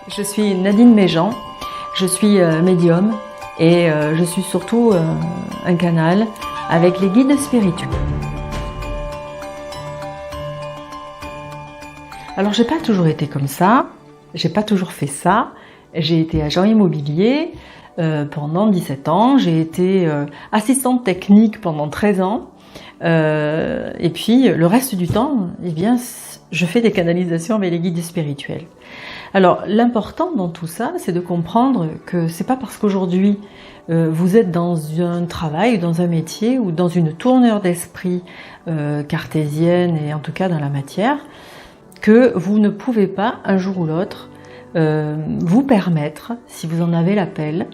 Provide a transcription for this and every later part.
Je suis Nadine Méjean, je suis médium et je suis surtout un canal avec les guides spirituels. Alors j'ai pas toujours été comme ça, j'ai pas toujours fait ça. J'ai été agent immobilier pendant 17 ans, j'ai été assistante technique pendant 13 ans. Et puis le reste du temps, eh bien, je fais des canalisations avec les guides spirituels. Alors l'important dans tout ça, c'est de comprendre que c'est pas parce qu'aujourd'hui vous êtes dans un travail, dans un métier ou dans une tournure d'esprit cartésienne et en tout cas dans la matière, que vous ne pouvez pas un jour ou l'autre vous permettre, si vous en avez l'appel,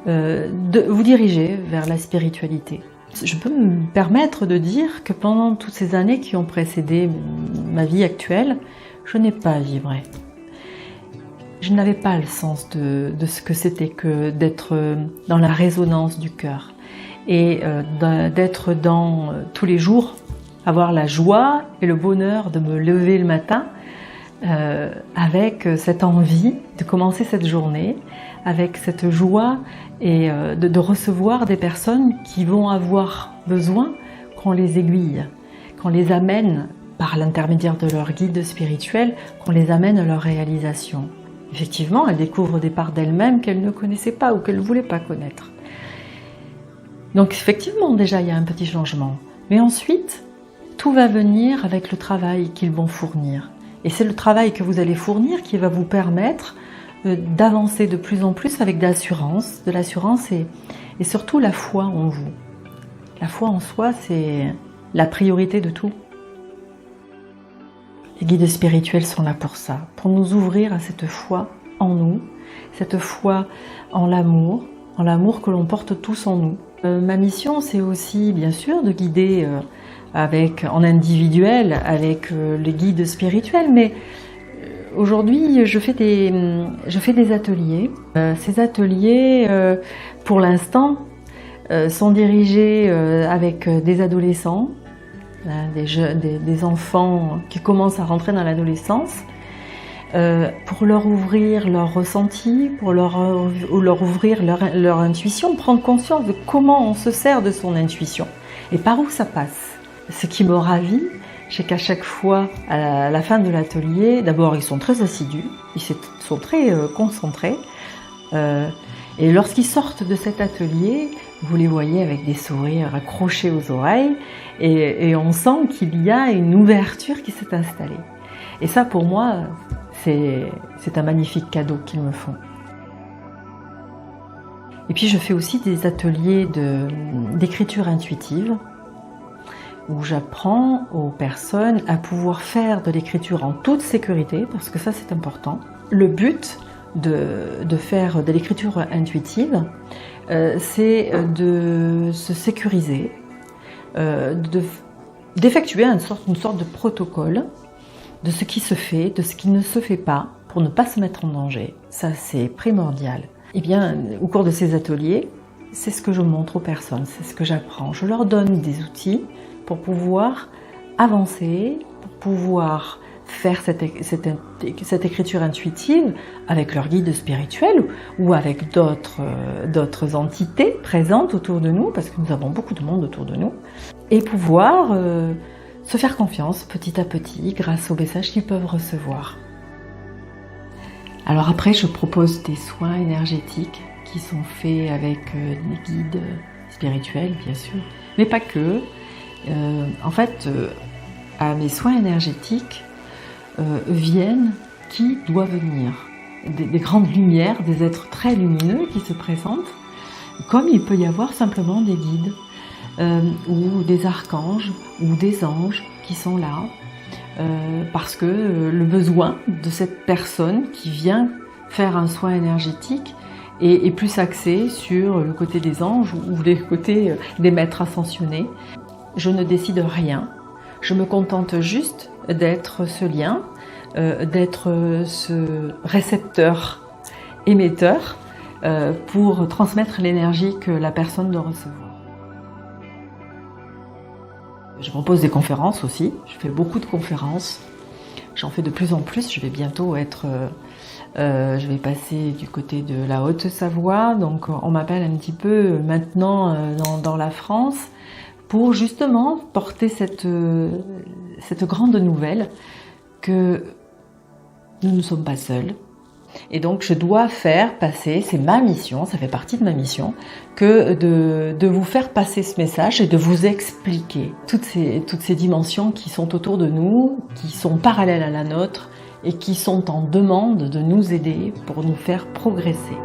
de vous diriger vers la spiritualité. Je peux me permettre de dire que pendant toutes ces années qui ont précédé ma vie actuelle, je n'ai pas vibré. Je n'avais pas le sens de ce que c'était que d'être dans la résonance du cœur et d'être dans tous les jours, avoir la joie et le bonheur de me lever le matin avec cette envie de commencer cette journée, avec cette joie et de recevoir des personnes qui vont avoir besoin qu'on les aiguille, qu'on les amène par l'intermédiaire de leur guide spirituel, qu'on les amène à leur réalisation. Effectivement, elles découvrent des parts d'elles-mêmes qu'elles ne connaissaient pas ou qu'elles ne voulaient pas connaître. Donc effectivement, déjà, il y a un petit changement. Mais ensuite, tout va venir avec le travail qu'ils vont fournir. Et c'est le travail que vous allez fournir qui va vous permettre d'avancer de plus en plus avec de l'assurance et surtout la foi en vous. La foi en soi, c'est la priorité de tout. Les guides spirituels sont là pour ça, pour nous ouvrir à cette foi en nous, cette foi en l'amour que l'on porte tous en nous. Ma mission, c'est aussi, bien sûr, de guider en individuel avec les guides spirituels, mais aujourd'hui, je fais des ateliers. Ces ateliers, pour l'instant, sont dirigés avec des adolescents, des enfants qui commencent à rentrer dans l'adolescence, pour leur ouvrir leur ressenti, pour leur ouvrir leur intuition, prendre conscience de comment on se sert de son intuition et par où ça passe. Ce qui me ravit, c'est qu'à chaque fois, à la fin de l'atelier, d'abord ils sont très assidus, ils sont très concentrés, et lorsqu'ils sortent de cet atelier, vous les voyez avec des sourires accrochés aux oreilles, et on sent qu'il y a une ouverture qui s'est installée. Et ça, pour moi, c'est un magnifique cadeau qu'ils me font. Et puis je fais aussi des ateliers d'écriture intuitive, où j'apprends aux personnes à pouvoir faire de l'écriture en toute sécurité, parce que ça c'est important. Le but de faire de l'écriture intuitive, c'est de se sécuriser, d'effectuer une sorte de protocole de ce qui se fait, de ce qui ne se fait pas, pour ne pas se mettre en danger. Ça c'est primordial. Et bien, au cours de ces ateliers, c'est ce que je montre aux personnes, c'est ce que j'apprends. Je leur donne des outils pour pouvoir avancer, pour pouvoir faire cette écriture intuitive avec leur guide spirituel ou avec d'autres entités présentes autour de nous, parce que nous avons beaucoup de monde autour de nous, et pouvoir se faire confiance petit à petit grâce aux messages qu'ils peuvent recevoir. Alors après, je propose des soins énergétiques qui sont faits avec des guides spirituels, bien sûr, mais pas que. En fait, à mes soins énergétiques viennent qui doit venir. Des grandes lumières, des êtres très lumineux qui se présentent, comme il peut y avoir simplement des guides, ou des archanges, ou des anges qui sont là, parce que le besoin de cette personne qui vient faire un soin énergétique est plus axé sur le côté des anges ou le côté des maîtres ascensionnés. Je ne décide rien, je me contente juste d'être ce lien, d'être ce récepteur-émetteur pour transmettre l'énergie que la personne doit recevoir. Je propose des conférences aussi, je fais beaucoup de conférences, j'en fais de plus en plus, je vais bientôt être Je vais passer du côté de la Haute-Savoie, donc on m'appelle un petit peu maintenant dans la France pour justement porter cette grande nouvelle que nous ne sommes pas seuls. Et donc je dois faire passer, c'est ma mission, ça fait partie de ma mission, que de vous faire passer ce message et de vous expliquer toutes ces dimensions qui sont autour de nous, qui sont parallèles à la nôtre et qui sont en demande de nous aider pour nous faire progresser.